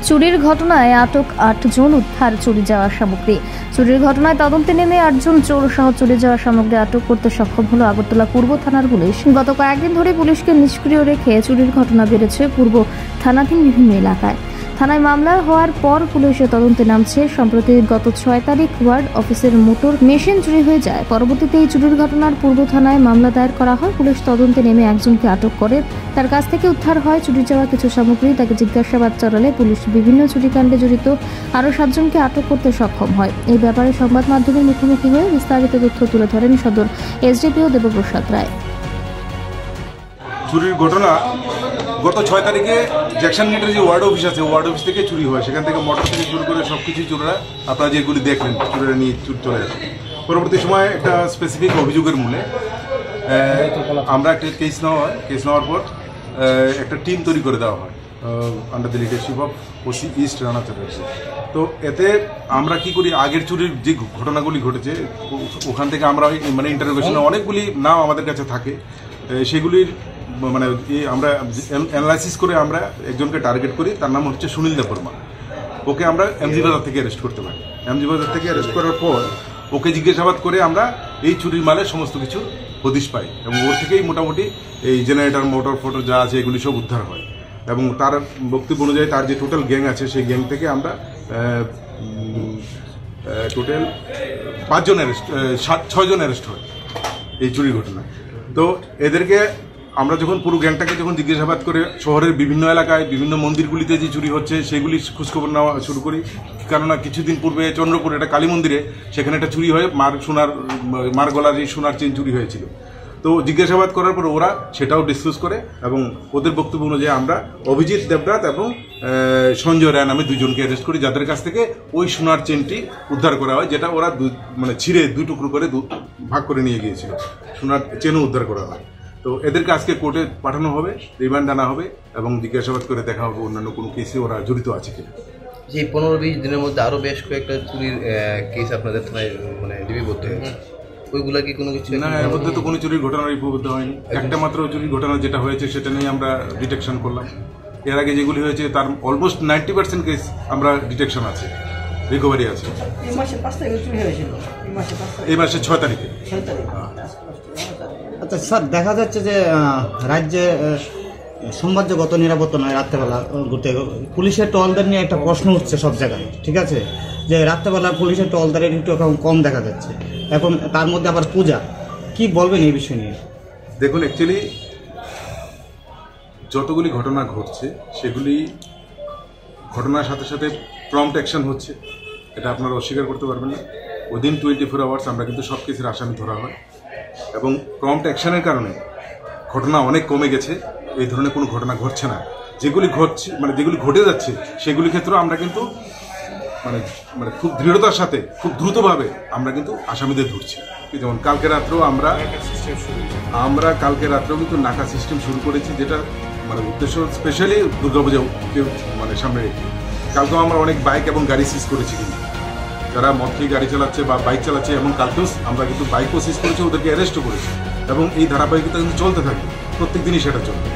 চুরির ঘটনায় আটক 8 জন, উদ্ধার চুরি যাওয়া সামগ্রী। চুরির ঘটনায় তদন্তে নেমে 8 জন চোর সহ চুরি যাওয়া সামগ্রী আটক করতে সক্ষম হলো আগরতলা পূর্ব থানার পুলিশ। গত কয়েকদিন ধরে পুলিশকে নিষ্ক্রিয় রেখে চুরির ঘটনা বেড়েছে পূর্ব থানাধীন বিভিন্ন এলাকায়। থানায় মামলা হওয়ার পর পুলিশের তদন্তে নামছে। সম্প্রতি গত 6 তারিখ ওয়ার্ড অফিসের মোটর মেশিন চুরি হয়ে যায়। পরবর্তীতে এই চুরির ঘটনার পূর্ব থানায় মামলা দায়ের করা হয়। পুলিশ তদন্তে নেমে একজনকে আটক করে। তার কাছ থেকে উদ্ধার হয় চুরি যাওয়া কিছু সামগ্রী। তাকে জিজ্ঞাসাবাদ চলালে পুলিশ বিভিন্ন চুরিকাণ্ডে জড়িত আরও 7 জনকে আটক করতে সক্ষম হয়। এই ব্যাপারে সংবাদ মাধ্যমের মুখোমুখি হয়ে বিস্তারিত তথ্য তুলে ধরেন সদর এসডিপিও দেবপ্রসাদ রায়। চুরির ঘটনা গত 6 তারিখে জ্যাকসন গেটের যে ওয়ার্ড অফিস আছে, ওয়ার্ড অফিস থেকে চুরি হয়। সেখান থেকে মোটর থেকে শুরু করে সব কিছু চোররা, আপনারা যেগুলি দেখলেন, চোরেরা নিয়ে চলে আসে। পরবর্তী সময় একটা স্পেসিফিক অভিযোগের মূলে আমরা একটা কেস নেওয়ার পর একটা টিম তৈরি করে দেওয়া হয় under the leadership of OC east Rana Chatterjee. তো এতে আমরা কি করি, আগের চুরির যে ঘটনাগুলি ঘটেছে ওখান থেকে আমরা মানে ইন্টারোগেশনে অনেকগুলি নাম আমাদের কাছে থাকে, সেগুলির মানে আমরা অ্যানালাইসিস করে আমরা একজনকে টার্গেট করি। তার নাম হচ্ছে সুনীল দেববর্মা। ওকে আমরা এমজি বাজার থেকে অ্যারেস্ট করতে পারি। এমজি বাজার থেকে অ্যারেস্ট করার পর ওকে জিজ্ঞাসাবাদ করে আমরা এই চুরির মালের সমস্ত কিছু হদিশ পাই এবং ওর থেকেই মোটামুটি এই জেনারেটর, মোটর ফোটর যা আছে এগুলি সব উদ্ধার হয়। এবং তার বক্তব্য অনুযায়ী তার যে টোটাল গ্যাং আছে সেই গ্যাং থেকে আমরা টোটাল 5 জন অ্যারেস্ট, 6 জন অ্যারেস্ট হয় এই চুরির ঘটনায়। তো এদেরকে আমরা যখন পুরো গ্যাংটাকে যখন জিজ্ঞাসাবাদ করে শহরের বিভিন্ন এলাকায় বিভিন্ন মন্দিরগুলিতে যে চুরি হচ্ছে সেগুলি খোঁজখবর নেওয়া শুরু করি। কেননা কিছুদিন পূর্বে চন্দ্রপুর একটা কালী মন্দিরে সেখানে একটা চুরি হয়ে মার গলার এই সোনার চেন চুরি হয়েছিল। তো জিজ্ঞাসাবাদ করার পর ওরা সেটাও ডিসকাস করে এবং ওদের বক্তব্য অনুযায়ী আমরা অভিজিৎ দেবনাথ এবং সঞ্জয় রায় নামে 2 জনকে অ্যারেস্ট করি, যাদের কাছ থেকে ওই সোনার চেনটি উদ্ধার করা হয়, যেটা ওরা মানে ছিঁড়ে 2 টুকরো করে ভাগ করে নিয়ে গিয়েছিল। সোনার চেনও উদ্ধার করা হয়। তো এদেরকে আজকে কোর্টে পাঠানো হবে, রিমান্ড আনা হবে এবং জিজ্ঞাসাবাদ করে দেখা হবে অন্যান্য কোনো কেসে ওরা জড়িত আছে কিনা। যে 15-20 দিনের মধ্যে আরও বেশ কয়েকটা চুরির কেস আপনাদের থানায় মানে লিপিবদ্ধ হয়েছে, ওইগুলা কি কোনো কিছু? না, এর মধ্যে তো কোনো চুরির ঘটনা লিপিবদ্ধ হয়নি। একটা মাত্র চুরির ঘটনা যেটা হয়েছে সেটা নিয়ে আমরা ডিটেকশন করলাম। এর আগে যেগুলি হয়েছে তার অলমোস্ট 90% কেস আমরা ডিটেকশন আছে, রিকভারি আছে। এই মাসে 6 তারিখে। আচ্ছা স্যার, দেখা যাচ্ছে যে রাজ্যে সোমবার যে গত নিরাপত্তা নয়, রাত্রেবেলা ঘুরতে পুলিশের টহলদার নিয়ে একটা প্রশ্ন উঠছে সব জায়গায়, ঠিক আছে, যে রাত্রেবেলা পুলিশের টহলদারের একটু কম দেখা যাচ্ছে। এখন তার মধ্যে আবার পূজা, কি বলবেন এই বিষয় নিয়ে? দেখুন, অ্যাকচুয়ালি যতগুলি ঘটনা ঘটছে সেগুলি ঘটনার সাথে সাথে প্রম্পট অ্যাকশন হচ্ছে, এটা আপনারা অস্বীকার করতে পারবেন না। উইদিন 24 আওয়ার্স আমরা কিন্তু সব কেসের আসামি ধরা হয় এবং প্রম্পট অ্যাকশনের কারণে ঘটনা অনেক কমে গেছে। এই ধরনের কোনো ঘটনা ঘটছে না। যেগুলি ঘটছে মানে যেগুলি ঘটে যাচ্ছে সেগুলি ক্ষেত্রে আমরা কিন্তু মানে মানে খুব দৃঢ়তার সাথে খুব দ্রুতভাবে আমরা কিন্তু আসামিদের ধরছি। যেমন কালকে রাত্রেও আমরা কিন্তু নাকা সিস্টেম শুরু করেছি, যেটা মানে উদ্দেশ্য স্পেশালি দুর্গাপূজা মানে সামনে রেখে। কালকেও আমরা অনেক বাইক এবং গাড়ি সিজ করেছি, কিন্তু যারা মদ খেয়ে গাড়ি চালাচ্ছে বা বাইক চালাচ্ছে, এবং কালকেও আমরা কিন্তু বাইকও সিজ করেছি, ওদেরকে অ্যারেস্টও করেছি এবং এই ধারাবাহিকতা কিন্তু চলতে থাকে, প্রত্যেক দিনই সেটা চলবে।